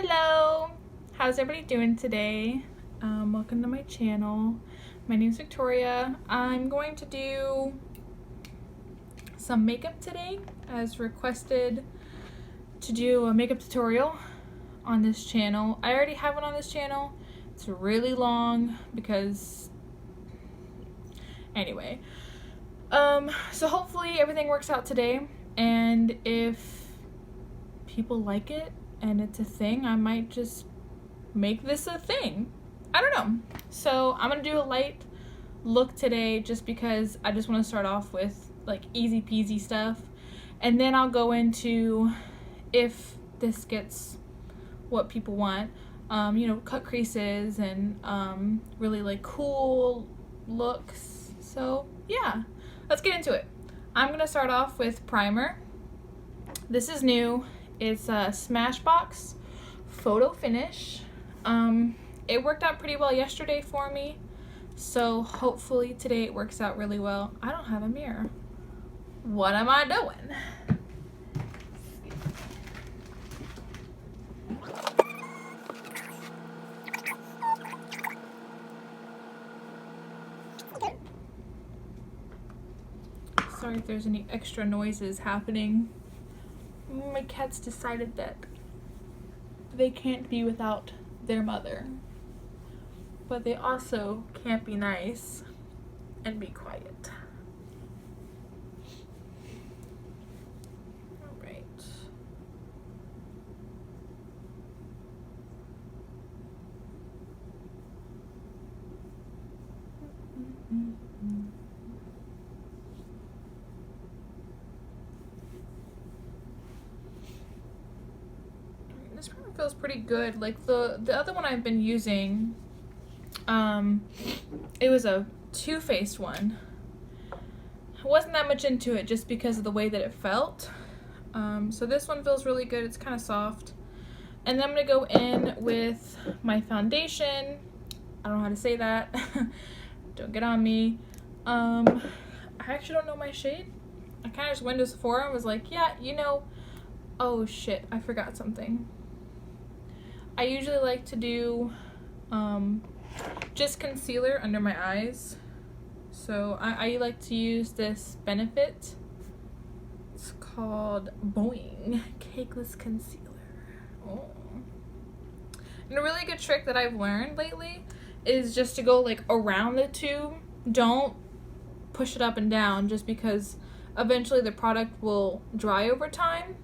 Hello! How's everybody doing today? Welcome to my channel. My name is Victoria. I'm going to do some makeup today as requested to do a makeup tutorial on this channel. I already have one on this channel. It's really long because anyway. So hopefully everything works out today, and if people like it and it's a thing, I might just make this a thing. I don't know. So I'm gonna do a light look today just because I just want to start off with like easy peasy stuff, and then I'll go into, if this gets what people want, cut creases and really like cool looks. So yeah, let's get into it. I'm gonna start off with primer. This is new. It's a Smashbox Photo Finish. It worked out pretty well yesterday for me, so hopefully today it works out really well. I don't have a mirror. What am I doing? Sorry if there's any extra noises happening. My cats decided that they can't be without their mother, but they also can't be nice and be quiet. All right. This primer feels pretty good. Like the other one I've been using, it was a Too Faced one. I wasn't that much into it just because of the way that it felt. So this one feels really good. It's kind of soft. And then I'm gonna go in with my foundation. I don't know how to say that. Don't get on me. I actually don't know my shade. I kind of just went to Sephora and was like, yeah, oh shit, I forgot something. I usually like to do just concealer under my eyes. So I like to use this Benefit. It's called Boing Cakeless Concealer. Oh. And a really good trick that I've learned lately is just to go like around the tube. Don't push it up and down, just because eventually the product will dry over time.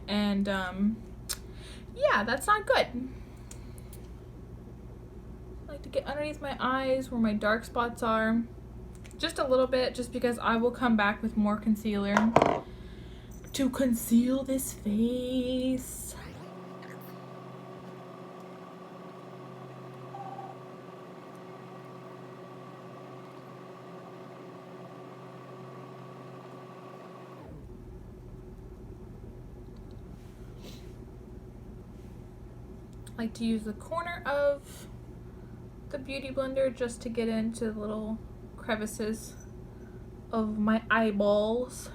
And yeah, that's not good. I like to get underneath my eyes where my dark spots are, just a little bit, just because I will come back with more concealer to conceal this face. I like to use the corner of the Beauty Blender just to get into the little crevices of my eyeballs.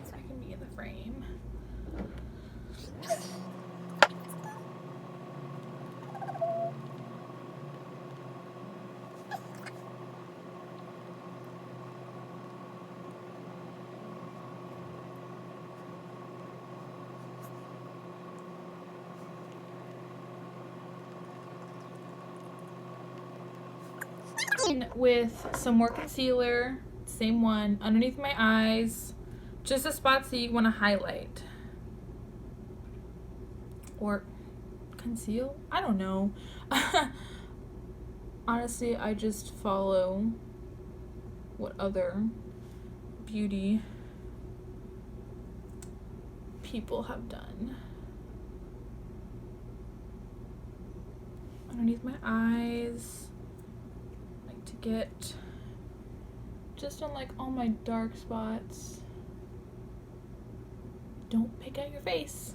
So I can be in the frame. With some more concealer, same one, underneath my eyes, just the spots that you want to highlight or conceal. I don't know. Honestly, I just follow what other beauty people have done. Underneath my eyes, to get just on like all my dark spots. Don't pick at your face.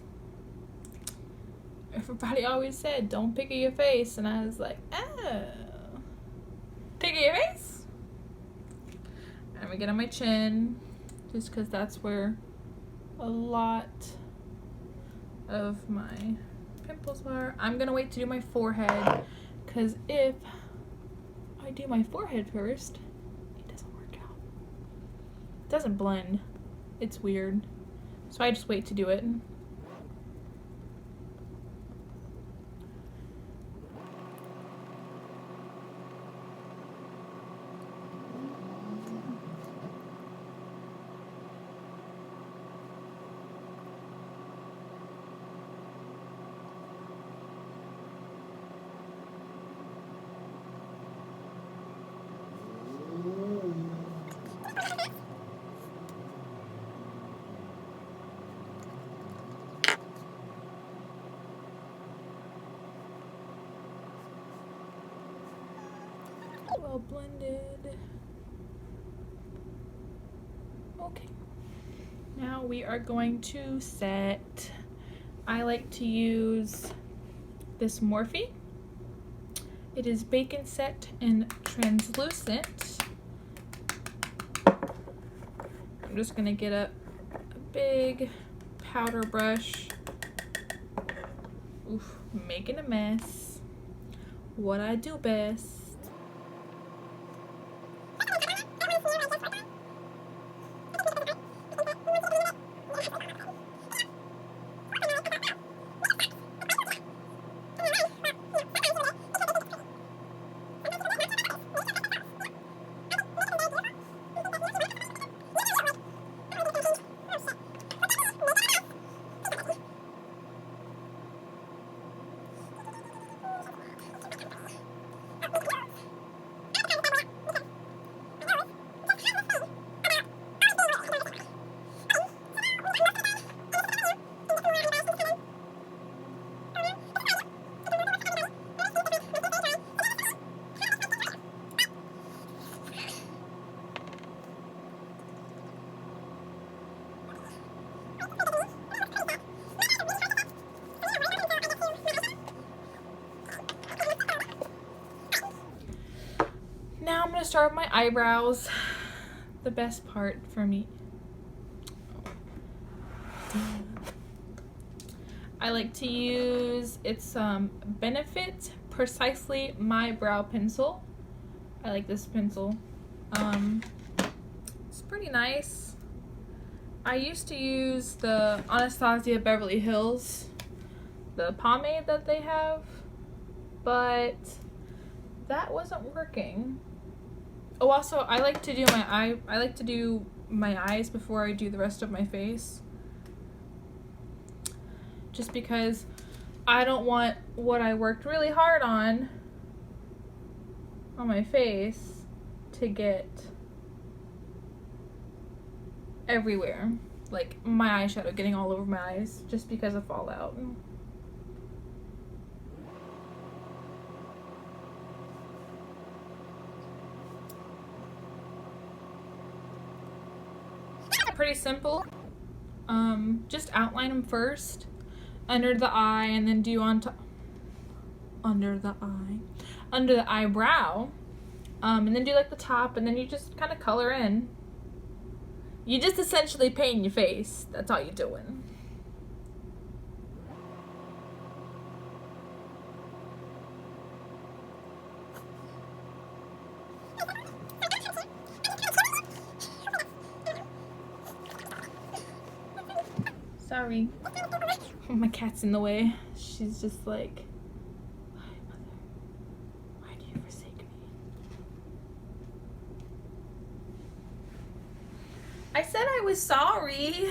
everybody always said, don't pick at your face. And I was like, oh, pick at your face? I'm gonna get on my chin, just because that's where a lot of my pimples are. I'm gonna wait to do my forehead, because if I do my forehead first, it doesn't work out. It doesn't blend. It's weird. So I just wait to do it. Well blended. Okay. Now we are going to set. I like to use this Morphe. It is Bacon Set in Translucent. I'm just gonna get a big powder brush. Oof, making a mess. What I do best. Now I'm going to start with my eyebrows. The best part for me. I like to use, it's Benefit Precisely My Brow Pencil. I like this pencil. It's pretty nice. I used to use the Anastasia Beverly Hills, the pomade that they have, but that wasn't working. Oh, also, I like to do my eyes before I do the rest of my face. Just because I don't want what I worked really hard on my face to get everywhere. Like my eyeshadow getting all over my eyes just because of fallout. Pretty simple. Just outline them first under the eye, and then do on top under the eyebrow, and then do like the top, and then you just kind of color in. You just essentially paint your face. That's all you're doing. Sorry. My cat's in the way. She's just like, "Hi, mother. Why do you forsake me?" I said I was sorry.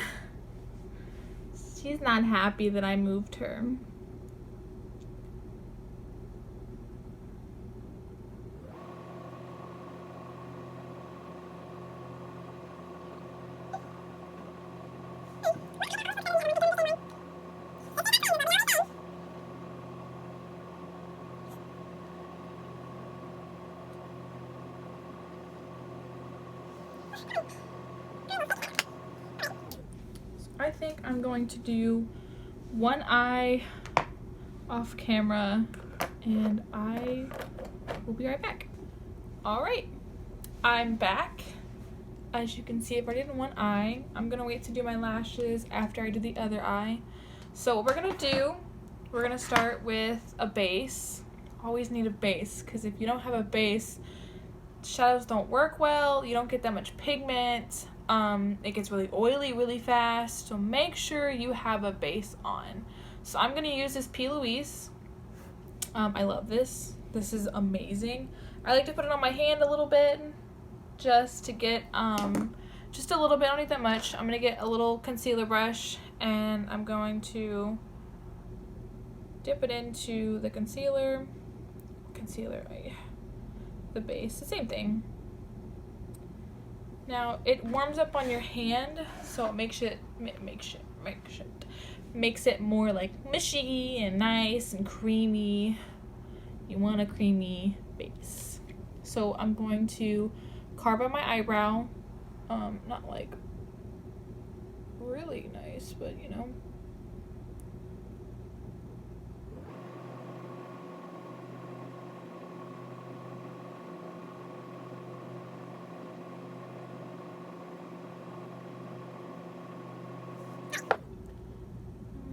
She's not happy that I moved her. I think I'm going to do one eye off camera and I will be right back. All right, I'm back. As you can see, I've already done one eye. I'm gonna wait to do my lashes after I do the other eye. So what we're gonna do, we're gonna start with a base. Always need a base, because if you don't have a base, shadows don't work well, you don't get that much pigment, it gets really oily really fast, so make sure you have a base on. So I'm gonna use this P. Louise. I love this. This is amazing. I like to put it on my hand a little bit, just to get just a little bit, I don't need that much. I'm gonna get a little concealer brush and I'm going to dip it into the the base, the same thing. Now it warms up on your hand, so it makes it more like mushy and nice and creamy. You want a creamy base. So I'm going to carve on my eyebrow, not like really nice, but you know.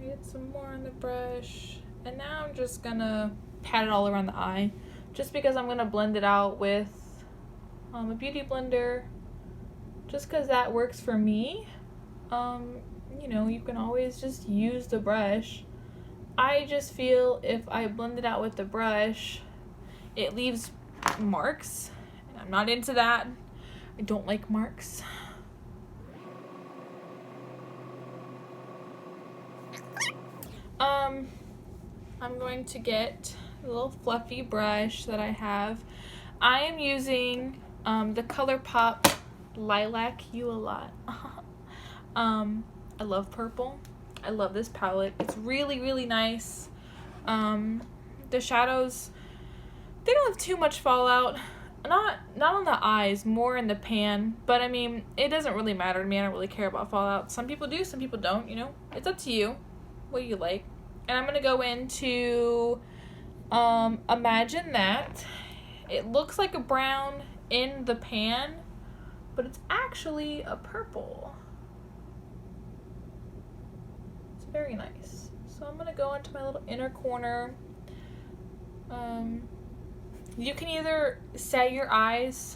Get some more on the brush, and now I'm just gonna pat it all around the eye, just because I'm gonna blend it out with a beauty blender, just because that works for me. You know, you can always just use the brush. I just feel if I blend it out with the brush, it leaves marks, and I'm not into that. I don't like marks. I'm going to get a little fluffy brush that I have. I am using the ColourPop Lilac You a Lot. I love purple. I love this palette. It's really, really nice. The shadows, they don't have too much fallout. Not on the eyes, more in the pan. But I mean, it doesn't really matter to me. I don't really care about fallout. Some people do, some people don't, you know. It's up to you what you like. And I'm going to go into Imagine That. It looks like a brown in the pan, but it's actually a purple. It's very nice. So I'm going to go into my little inner corner. You can either set your eyes,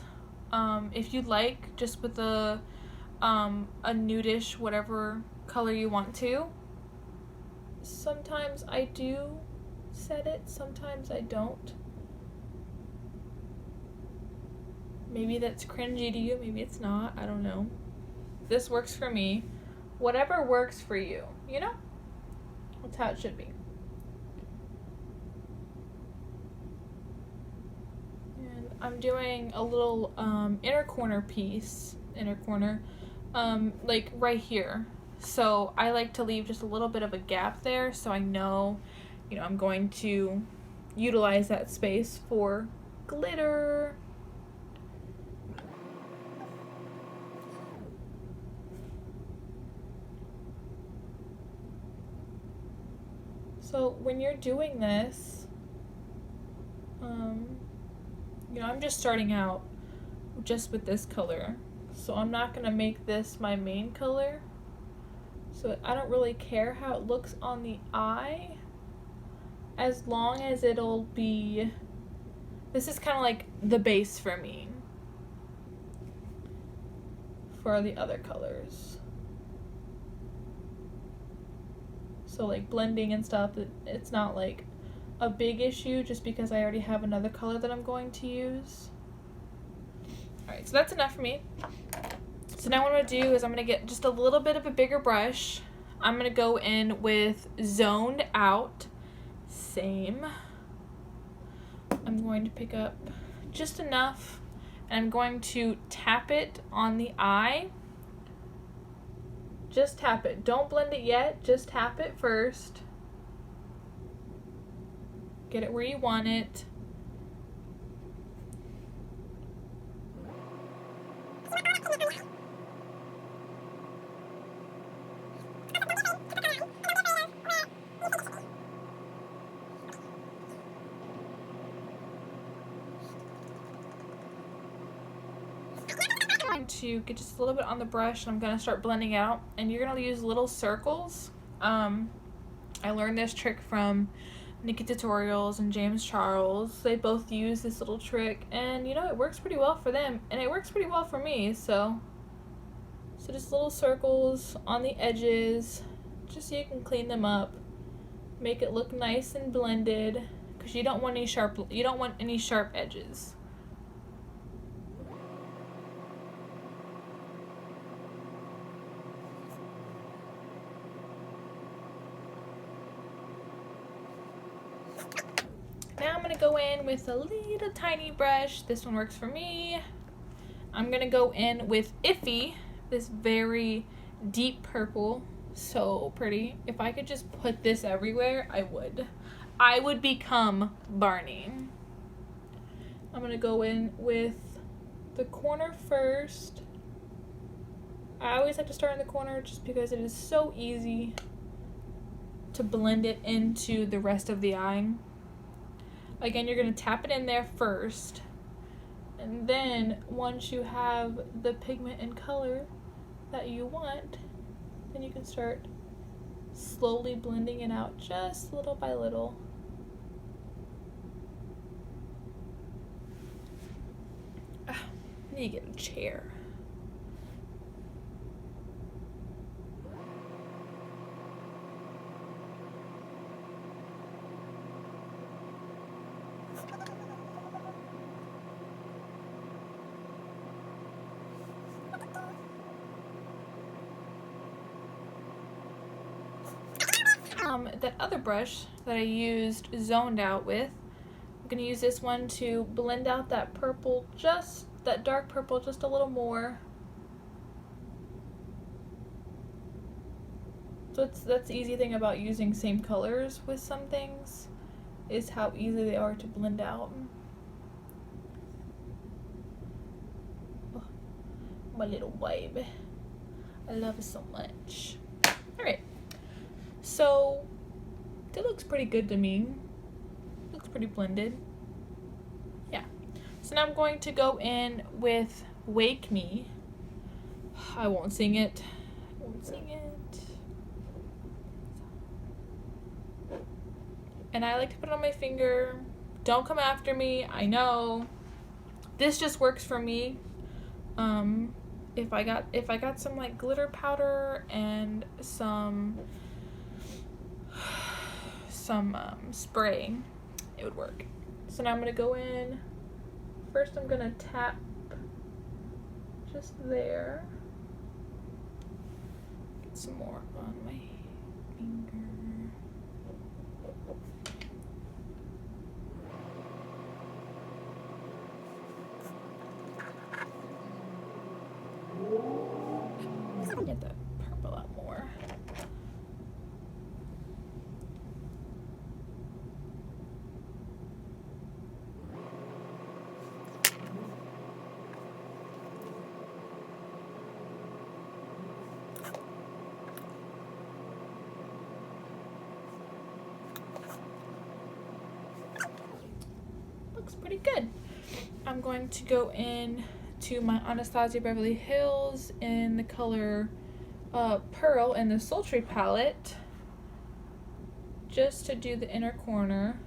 if you'd like, just with a nudish, whatever color you want to. Sometimes I do set it, sometimes I don't. Maybe that's cringy to you, maybe it's not, I don't know. This works for me. Whatever works for you, you know? That's how it should be. And I'm doing a little inner corner piece, like right here. So I like to leave just a little bit of a gap there, so I know, you know, I'm going to utilize that space for glitter. So when you're doing this, you know, I'm just starting out just with this color, so I'm not gonna make this my main color. So I don't really care how it looks on the eye, as long as it'll be, this is kind of like the base for me for the other colors. So like blending and stuff, it's not like a big issue just because I already have another color that I'm going to use. Alright, so that's enough for me. So now what I'm going to do is I'm going to get just a little bit of a bigger brush. I'm going to go in with Zoned Out. Same. I'm going to pick up just enough, and I'm going to tap it on the eye. Just tap it. Don't blend it yet. Just tap it first. Get it where you want it. to get just a little bit on the brush and I'm going to start blending out. And you're going to use little circles. I learned this trick from Nikki Tutorials and James Charles. They both use this little trick, and you know, it works pretty well for them, and it works pretty well for me. So just little circles on the edges, just so you can clean them up, make it look nice and blended, because you don't want any sharp edges. Now I'm going to go in with a little tiny brush. This one works for me. I'm going to go in with Iffy, this very deep purple. So pretty. If I could just put this everywhere, I would. I would become Barney. I'm going to go in with the corner first. I always like to start in the corner just because it is so easy to blend it into the rest of the eye. Again, you're going to tap it in there first, and then once you have the pigment and color that you want, then you can start slowly blending it out just little by little. I need to get a chair. That other brush that I used Zoned Out with, I'm going to use this one to blend out that purple, that dark purple just a little more. So that's the easy thing about using same colors with some things, is how easy they are to blend out. Oh, my little baby. I love it so much. Alright. So that looks pretty good to me. Looks pretty blended. Yeah. So now I'm going to go in with Wake Me. I won't sing it. I won't sing it. And I like to put it on my finger. Don't come after me. I know. This just works for me. If I got some like glitter powder and some spray, it would work. So now I'm gonna go in. First I'm gonna tap just there. Get some more on my finger. Get that purple out more. Looks pretty good. I'm going to go in to my Anastasia Beverly Hills in the color Pearl in the Sultry palette, just to do the inner corner.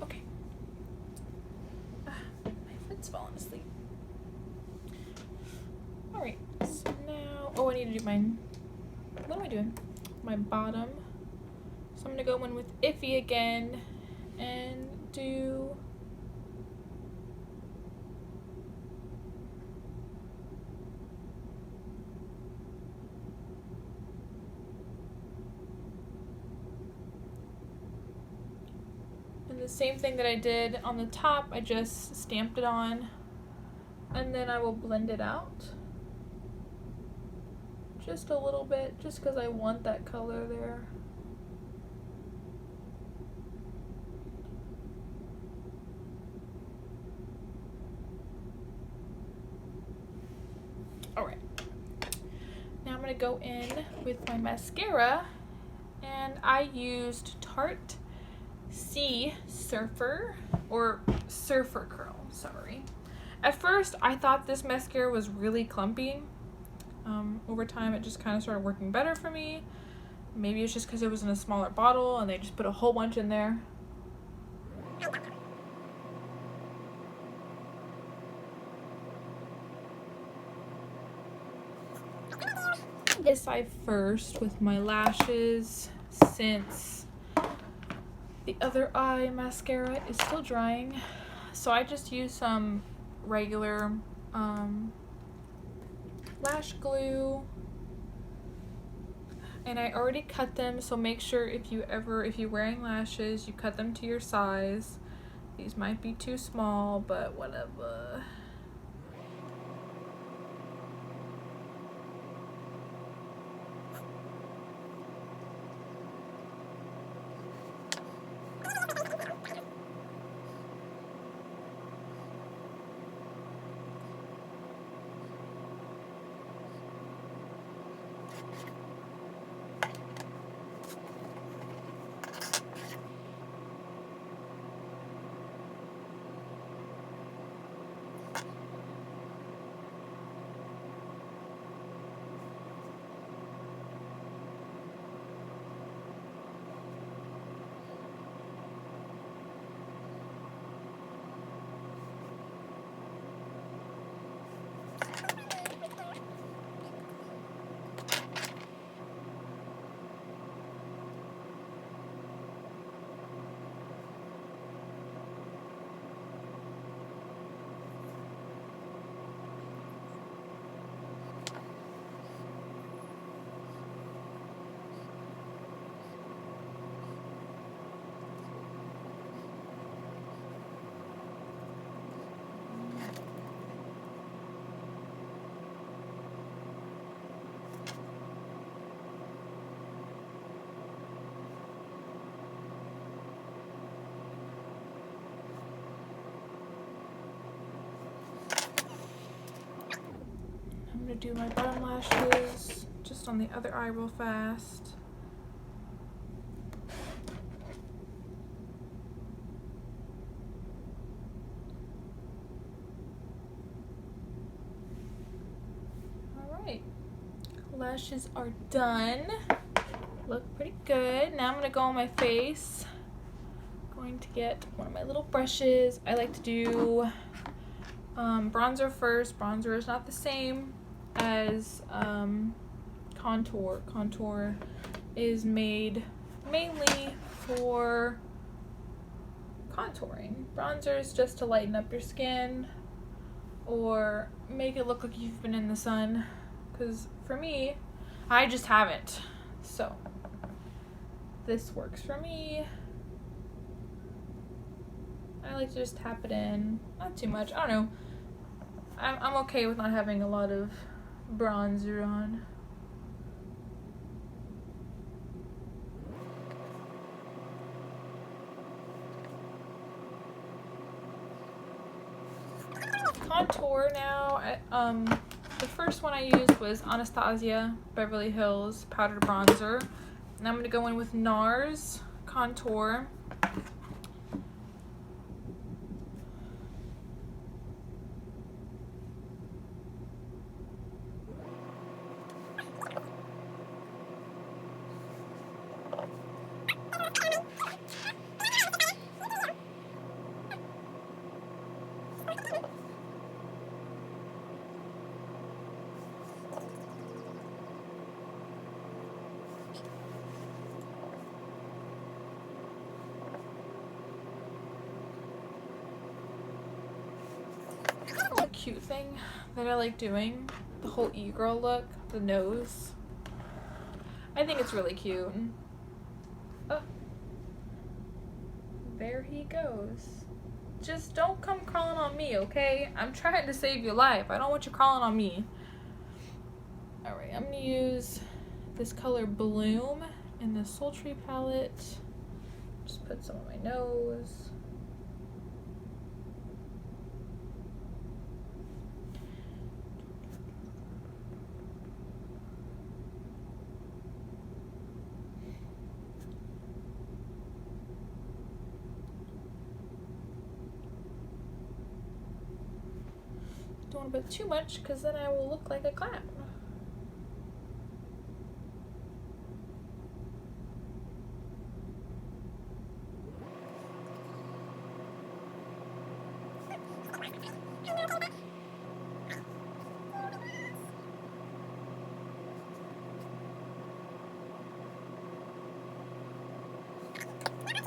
Okay. My foot's falling asleep. Alright, so now, oh, I need to do mine. What am I doing? My bottom. So I'm going to go in with Iffy again and do and the same thing that I did on the top. I just stamped it on, and then I will blend it out just a little bit, just because I want that color there. Alright. Now I'm going gonna go in with my mascara, and I used Tarte Sea Surfer, or Surfer Curl, sorry. At first, I thought this mascara was really clumpy. Over time, it just kind of started working better for me. Maybe it's just because it was in a smaller bottle and they just put a whole bunch in there. Decide first with my lashes, since the other eye mascara is still drying. So I just use some regular lash glue, and I already cut them, so make sure if you're wearing lashes, you cut them to your size. These might be too small, but whatever. I'm gonna do my bottom lashes just on the other eye real fast. Alright, lashes are done. Look pretty good. Now I'm gonna go on my face. I'm going to get one of my little brushes. I like to do bronzer first. Bronzer is not the same as contour. Contour is made mainly for contouring. Bronzer is just to lighten up your skin or make it look like you've been in the sun, because for me, I just haven't. So this works for me. I like to just tap it in, not too much. I don't know. I'm okay with not having a lot of bronzer on. Contour now. The first one I used was Anastasia Beverly Hills powdered bronzer, and I'm gonna go in with NARS contour. Cute thing that I like doing, the whole e-girl look, the nose. I think it's really cute. Oh, there he goes. Just don't come crawling on me, okay? I'm trying to save your life. I don't want you crawling on me. Alright, I'm gonna use this color Bloom in the Sultry palette. Just put some on my nose. one a bit too much because then I will look like a clown.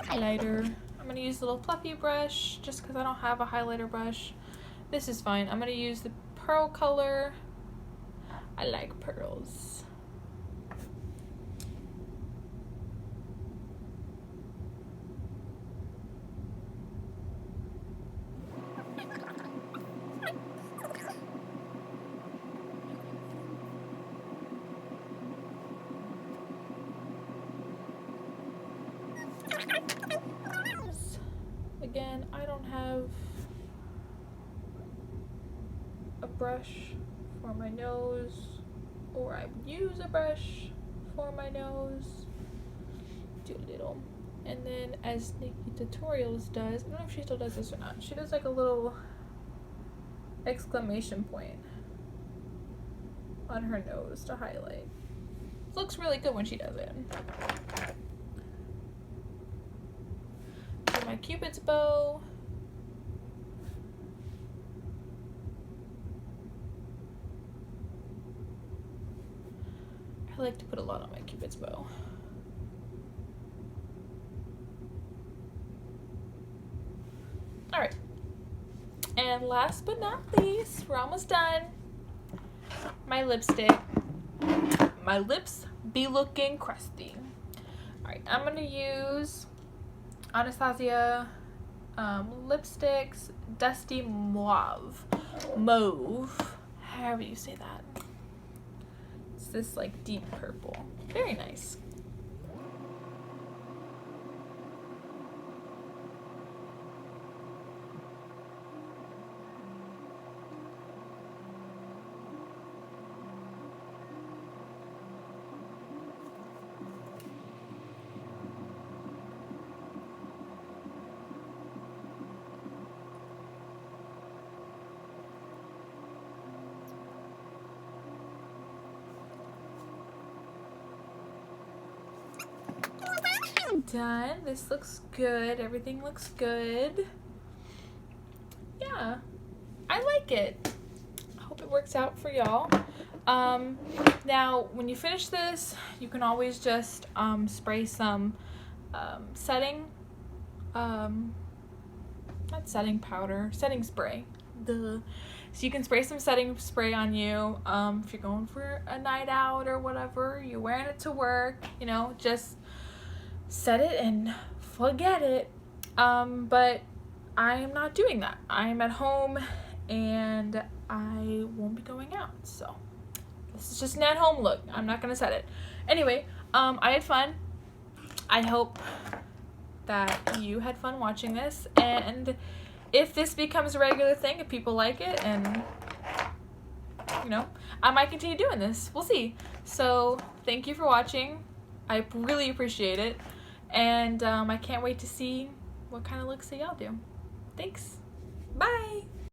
Highlighter. I'm gonna use a little fluffy brush just because I don't have a highlighter brush. This is fine. I'm gonna use the pearl color. I like pearls. Again, I don't have a brush for my nose, or I would use a brush for my nose. Do a little. And then as Nikki Tutorials does, I don't know if she still does this or not, she does like a little exclamation point on her nose to highlight. It looks really good when she does it. My Cupid's bow. I like to put a lot on my Cupid's bow. Alright. And last but not least, we're almost done. My lipstick. My lips be looking crusty. Alright, I'm gonna use Anastasia lipsticks, Dusty Mauve, however you say that. It's this like deep purple, very nice. Done. This looks good. Everything looks good. Yeah, I like it. I hope it works out for y'all. Now when you finish this, you can always just spray some setting not setting powder, setting spray. Duh. So you can spray some setting spray on you if you're going for a night out or whatever, you're wearing it to work, you know, just set it and forget it. But I'm not doing that. I'm at home and I won't be going out, so this is just an at-home look. I'm not gonna set it. Anyway, I had fun. I hope that you had fun watching this, and if this becomes a regular thing, if people like it, and you know, I might continue doing this. We'll see. So thank you for watching. I really appreciate it. And I can't wait to see what kind of looks that y'all do. Thanks.